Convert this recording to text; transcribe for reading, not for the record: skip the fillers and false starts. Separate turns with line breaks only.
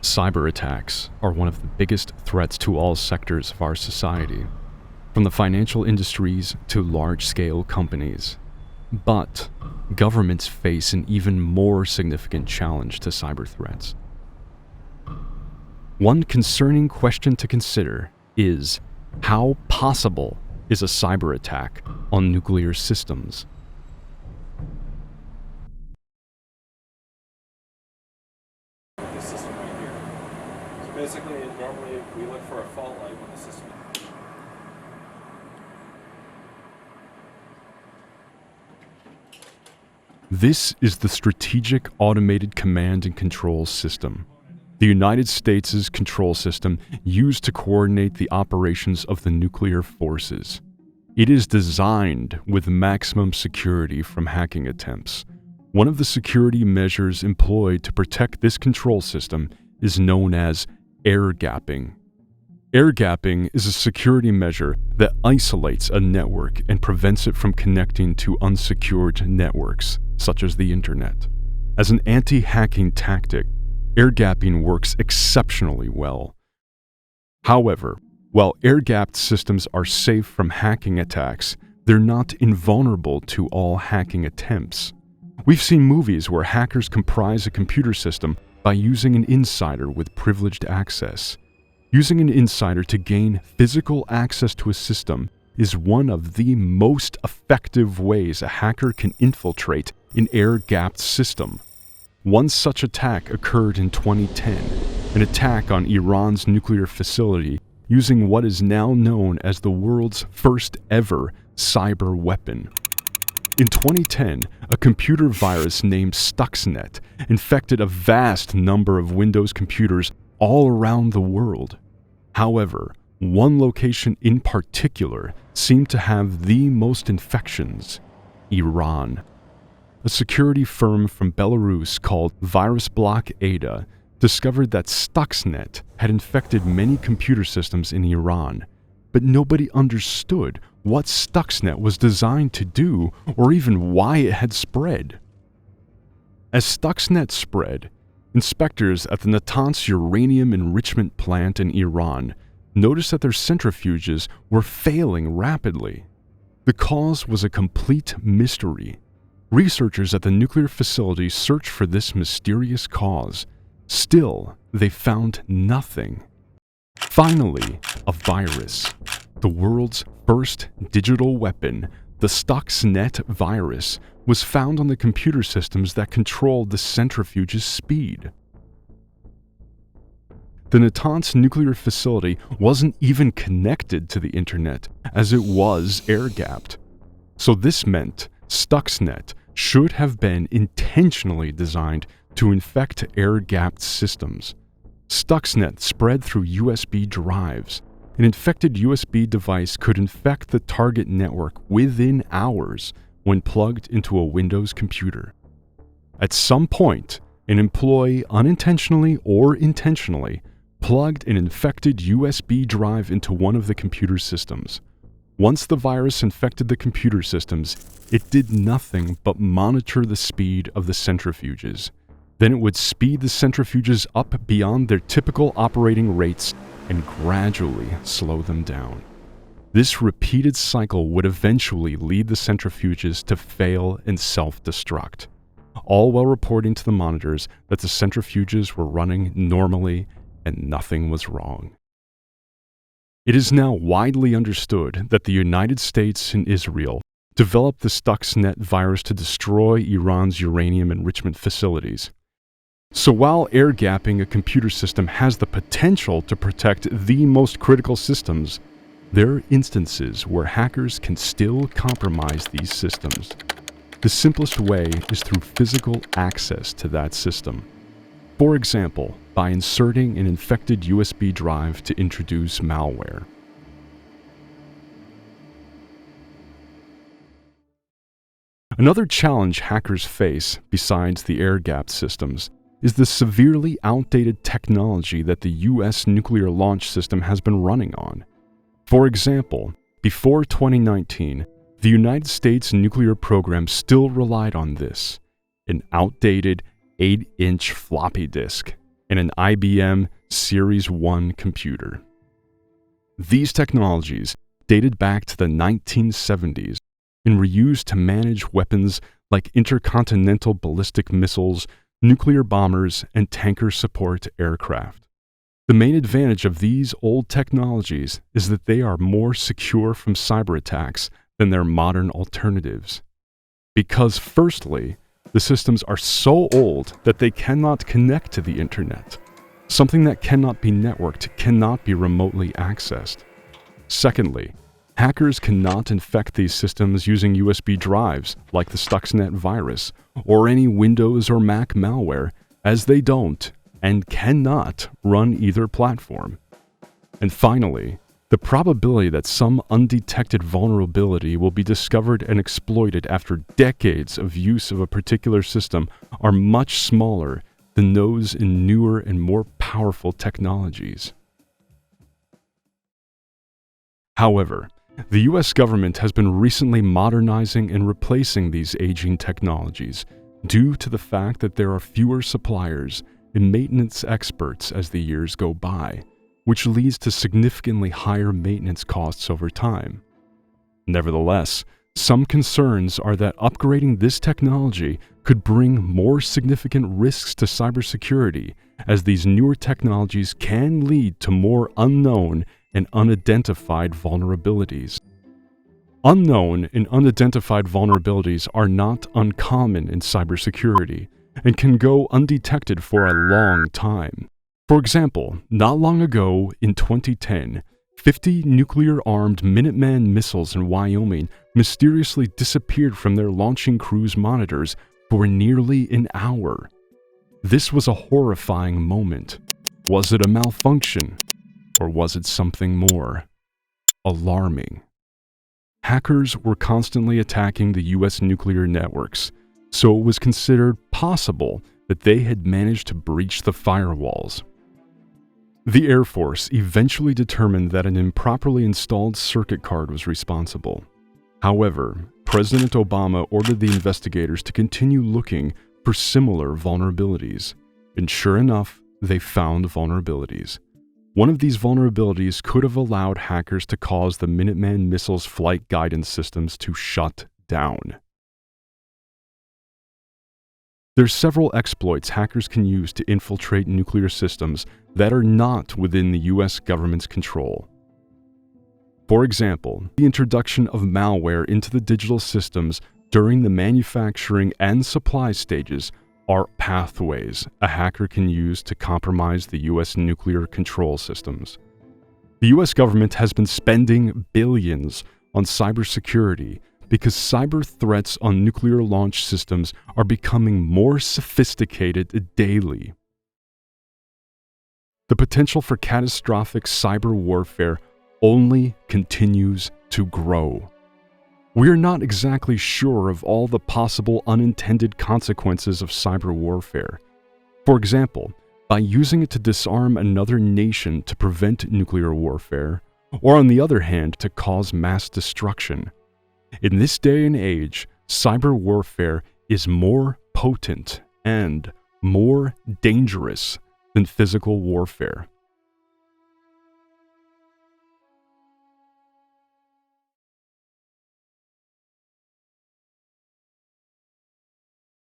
Cyber attacks are one of the biggest threats to all sectors of our society, from the financial industries to large-scale companies. But governments face an even more significant challenge to cyber threats. One concerning question to consider is, how possible is a cyber attack on nuclear systems?
This system right here. So basically, normally we look for a fault light when the system.
This is the Strategic Automated Command and Control System, the United States' control system used to coordinate the operations of the nuclear forces. It is designed with maximum security from hacking attempts. One of the security measures employed to protect this control system is known as air gapping. Air gapping is a security measure that isolates a network and prevents it from connecting to unsecured networks, such as the internet. As an anti-hacking tactic, air gapping works exceptionally well. However, while air-gapped systems are safe from hacking attacks, they're not invulnerable to all hacking attempts. We've seen movies where hackers comprise a computer system by using an insider with privileged access. Using an insider to gain physical access to a system is one of the most effective ways a hacker can infiltrate an air-gapped system. One such attack occurred in 2010, an attack on Iran's nuclear facility using what is now known as the world's first ever cyber weapon. In 2010, a computer virus named Stuxnet infected a vast number of Windows computers all around the world. However, one location in particular seemed to have the most infections: Iran. A security firm from Belarus called VirusBlock Ada discovered that Stuxnet had infected many computer systems in Iran, but nobody understood what Stuxnet was designed to do or even why it had spread. As Stuxnet spread, inspectors at the Natanz uranium enrichment plant in Iran noticed that their centrifuges were failing rapidly. The cause was a complete mystery. Researchers at the nuclear facility searched for this mysterious cause. Still, they found nothing. Finally, a virus. The world's first digital weapon, the Stuxnet virus, was found on the computer systems that controlled the centrifuge's speed. The Natanz nuclear facility wasn't even connected to the internet, as it was air-gapped. So this meant Stuxnet should have been intentionally designed to infect air-gapped systems. Stuxnet spread through USB drives. An infected USB device could infect the target network within hours when plugged into a Windows computer. At some point, an employee unintentionally or intentionally plugged an infected USB drive into one of the computer systems. Once the virus infected the computer systems, it did nothing but monitor the speed of the centrifuges. Then it would speed the centrifuges up beyond their typical operating rates and gradually slow them down. This repeated cycle would eventually lead the centrifuges to fail and self-destruct, all while reporting to the monitors that the centrifuges were running normally and nothing was wrong. It is now widely understood that the United States and Israel developed the Stuxnet virus to destroy Iran's uranium enrichment facilities. So while air-gapping a computer system has the potential to protect the most critical systems, there are instances where hackers can still compromise these systems. The simplest way is through physical access to that system. For example, by inserting an infected USB drive to introduce malware. Another challenge hackers face, besides the air-gapped systems, is the severely outdated technology that the US nuclear launch system has been running on. For example, before 2019, the United States nuclear program still relied on this, an outdated 8-inch floppy disk. and an IBM Series 1 computer. These technologies dated back to the 1970s and were used to manage weapons like intercontinental ballistic missiles, nuclear bombers, and tanker support aircraft. The main advantage of these old technologies is that they are more secure from cyber attacks than their modern alternatives. Because firstly, the systems are so old that they cannot connect to the internet. Something that cannot be networked cannot be remotely accessed. Secondly, hackers cannot infect these systems using USB drives like the Stuxnet virus or any Windows or Mac malware, as they don't and cannot run either platform. And finally, the probability that some undetected vulnerability will be discovered and exploited after decades of use of a particular system are much smaller than those in newer and more powerful technologies. However, the US government has been recently modernizing and replacing these aging technologies due to the fact that there are fewer suppliers and maintenance experts as the years go by, which leads to significantly higher maintenance costs over time. Nevertheless, some concerns are that upgrading this technology could bring more significant risks to cybersecurity, as these newer technologies can lead to more unknown and unidentified vulnerabilities. Unknown and unidentified vulnerabilities are not uncommon in cybersecurity and can go undetected for a long time. For example, not long ago in 2010, 50 nuclear-armed Minuteman missiles in Wyoming mysteriously disappeared from their launching crew's monitors for nearly an hour. This was a horrifying moment. Was it a malfunction? Or was it something more alarming? Hackers were constantly attacking the US nuclear networks, so it was considered possible that they had managed to breach the firewalls. The Air Force eventually determined that an improperly installed circuit card was responsible. However, President Obama ordered the investigators to continue looking for similar vulnerabilities, and sure enough, they found vulnerabilities. One of these vulnerabilities could have allowed hackers to cause the Minuteman missile's flight guidance systems to shut down. There's several exploits hackers can use to infiltrate nuclear systems that are not within the US government's control. For example, the introduction of malware into the digital systems during the manufacturing and supply stages are pathways a hacker can use to compromise the US nuclear control systems. The US government has been spending billions on cybersecurity because cyber threats on nuclear launch systems are becoming more sophisticated daily. The potential for catastrophic cyber warfare only continues to grow. We are not exactly sure of all the possible unintended consequences of cyber warfare. For example, by using it to disarm another nation to prevent nuclear warfare, or on the other hand, to cause mass destruction. In this day and age, cyber warfare is more potent and more dangerous than physical warfare.